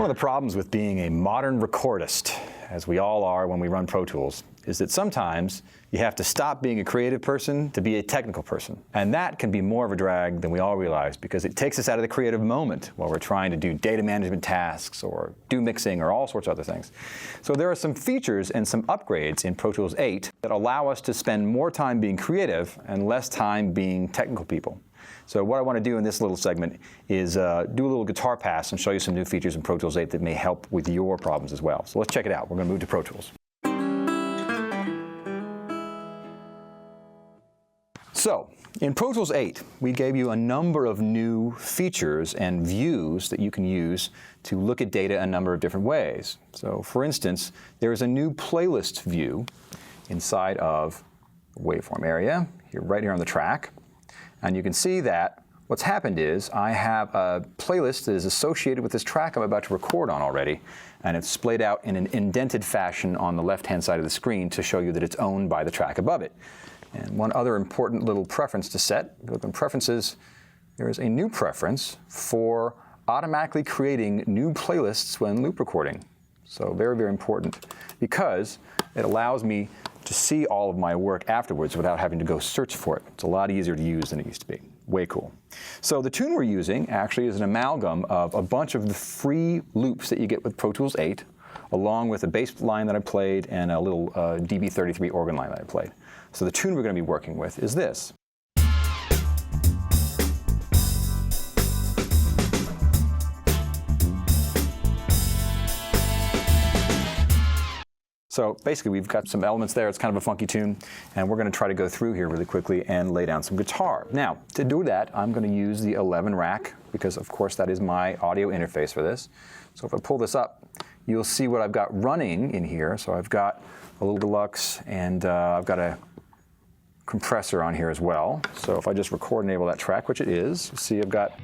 One of the problems with being a modern recordist, as we all are when we run Pro Tools, is that sometimes you have to stop being a creative person to be a technical person. And that can be more of a drag than we all realize because it takes us out of the creative moment while we're trying to do data management tasks or do mixing or all sorts of other things. So there are some features and some upgrades in Pro Tools 8 that allow us to spend more time being creative and less time being technical people. So what I want to do in this little segment is do a little guitar pass and show you some new features in Pro Tools 8 that may help with your problems as well. So let's check it out. We're going to move to Pro Tools. So in Pro Tools 8, we gave you a number of new features and views that you can use to look at data a number of different ways. So for instance, there is a new playlist view inside of the waveform area, right here on the track. And you can see that what's happened is I have a playlist that is associated with this track I'm about to record on already, and it's splayed out in an indented fashion on the left-hand side of the screen to show you that it's owned by the track above it. And one other important little preference to set, if you look in preferences, there is a new preference for automatically creating new playlists when loop recording. So very, very important because it allows me to see all of my work afterwards without having to go search for it. It's a lot easier to use than it used to be. Way cool. So the tune we're using actually is an amalgam of a bunch of the free loops that you get with Pro Tools 8, along with a bass line that I played and a little DB33 organ line that I played. So the tune we're going to be working with is this. So basically we've got some elements there, it's kind of a funky tune, and we're going to try to go through here really quickly and lay down some guitar. Now, to do that, I'm going to use the 11 rack, because of course that is my audio interface for this. So if I pull this up, you'll see what I've got running in here. So I've got a little deluxe, and I've got a compressor on here as well. So if I just record and enable that track, which it is, you see I've got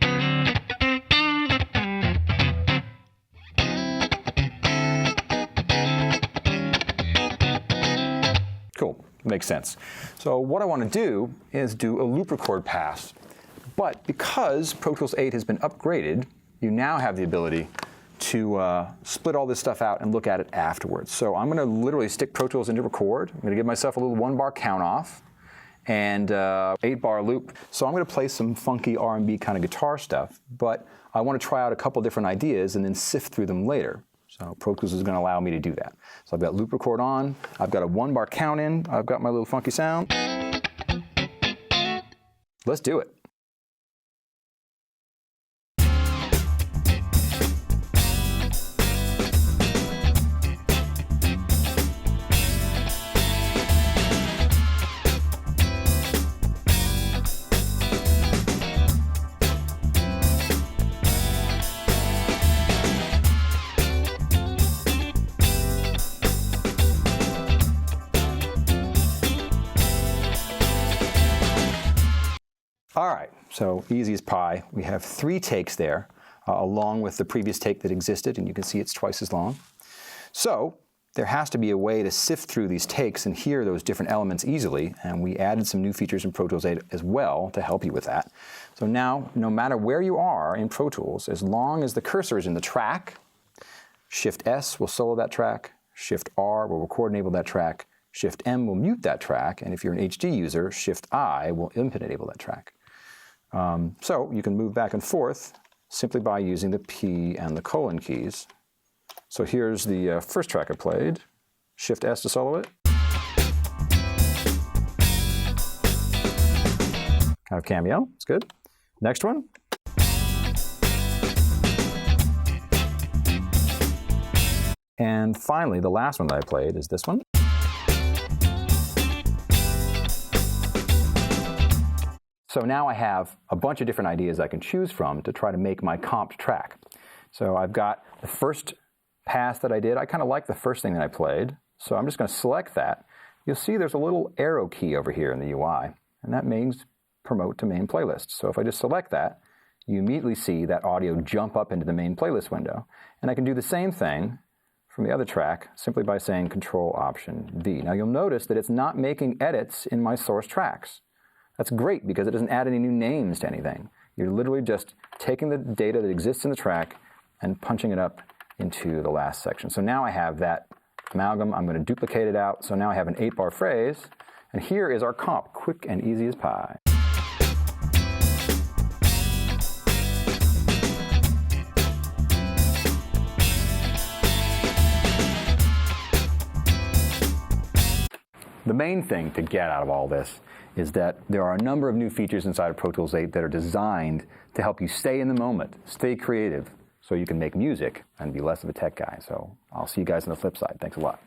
cool, makes sense. So what I want to do is do a loop record pass. But because Pro Tools 8 has been upgraded, you now have the ability to split all this stuff out and look at it afterwards. So I'm going to literally stick Pro Tools into record. I'm going to give myself a little 1-bar count off and 8-bar loop. So I'm going to play some funky R&B kind of guitar stuff, but I want to try out a couple different ideas and then sift through them later. So Pro Tools is going to allow me to do that. So I've got loop record on, I've got a 1-bar count in, I've got my little funky sound. Let's do it. All right, so easy as pie. We have 3 takes there, along with the previous take that existed, and you can see it's twice as long. So there has to be a way to sift through these takes and hear those different elements easily, and we added some new features in Pro Tools 8 as well to help you with that. So now, no matter where you are in Pro Tools, as long as the cursor is in the track, Shift-S will solo that track, Shift-R will record enable that track, Shift-M will mute that track, and if you're an HD user, Shift-I will input enable that track. So you can move back and forth simply by using the P and the colon keys. So here's the first track I played. Shift-S to solo it. Kind of cameo, it's good. Next one. And finally, the last one that I played is this one. So now I have a bunch of different ideas I can choose from to try to make my comped track. So I've got the first pass that I did. I kind of like the first thing that I played, so I'm just going to select that. You'll see there's a little arrow key over here in the UI, and that means promote to main playlist. So if I just select that, you immediately see that audio jump up into the main playlist window. And I can do the same thing from the other track simply by saying Control-Option-V. Now you'll notice that it's not making edits in my source tracks. That's great because it doesn't add any new names to anything. You're literally just taking the data that exists in the track and punching it up into the last section. So now I have that amalgam. I'm going to duplicate it out. So now I have an 8-bar phrase. And here is our comp, quick and easy as pie. The main thing to get out of all this is that there are a number of new features inside of Pro Tools 8 that are designed to help you stay in the moment, stay creative, so you can make music and be less of a tech guy. So I'll see you guys on the flip side. Thanks a lot.